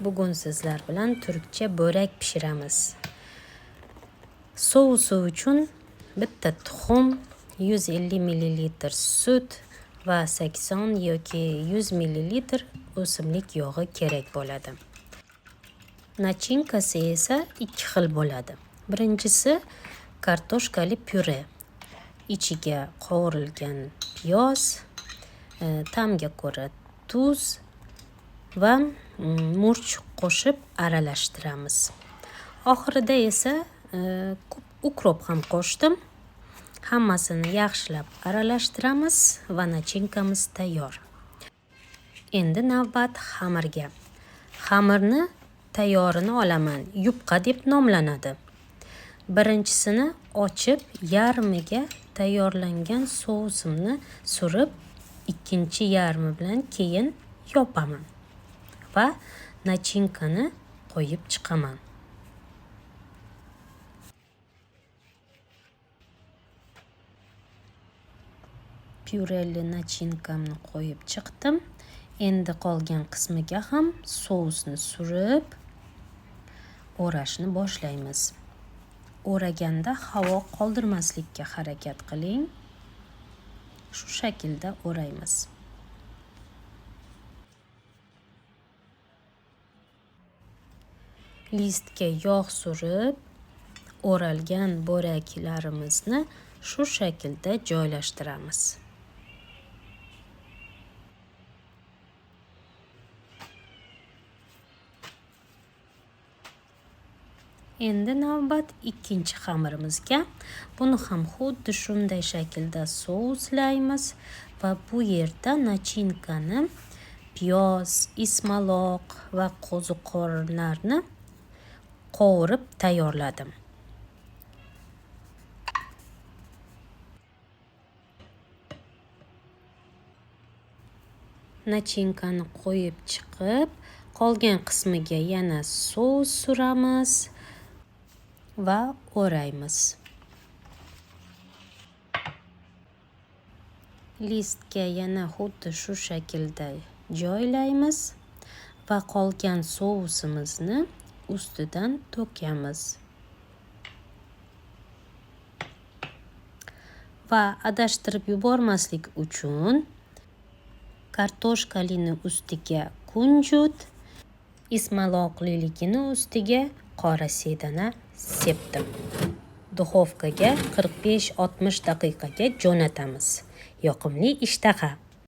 Bugun sizlar bilan turkcha bo'rak pishiramiz. Sousi uchun bitta tuxum, 150 ml sut va 80 yoki 100 ml o'simlik yog'i kerak bo'ladi. Nachinkasi esa ikki xil bo'ladi. Birinchisi kartoshkali pyure. Ichiga qovurilgan piyoz, ta'mga ko'ra tuz va murch qo'shib aralashtiramiz. Oxirida esa ukrop ham qo'shdim. Hammasini yaxshilab aralashtiramiz va nachinkamiz tayyor. Endi navbat xamirga. Xamirni tayyorini olaman. Yupqa deb nomlanadi. Birinchisini ochib, yarmiga tayyorlangan sousimni surib, ikkinchi yarmi bilan keyin yopaman va nachinkani qo'yib chiqaman. Pyureli nachinkamni qo'yib chiqdim. Endi qolgan qismiga ham sousni surib, o'rashni boshlaymiz. O'raganda havo qoldirmaslikka harakat qiling. Shu shaklda o'raymiz. Listga yog' surib, o'ralgan bo'raklarimizni shu shaklda joylashtiramiz. Endi navbat ikkinchi xamirimizga. Buni ham xuddi shunday shaklda souslaymiz va bu yerda nachinkani, piyoz, ismaloq va qo'ziqorinlarni qovurib tayyorladim. Nachinkani qo'yib chiqib, qolgan qismiga yana sous suramiz va o'raymiz. Listga yana xuddi shu shaklda joylaymiz va qolgan sousimizni ustidan to'kamiz. Va adashtirib yubormaslik uchun kartoshkalini ustiga kunjut, ismaloqliligini ustiga qora sedana sepdim. Duxovkaga 45-60 daqiqaga jo'natamiz. Yoqimli ishtaha!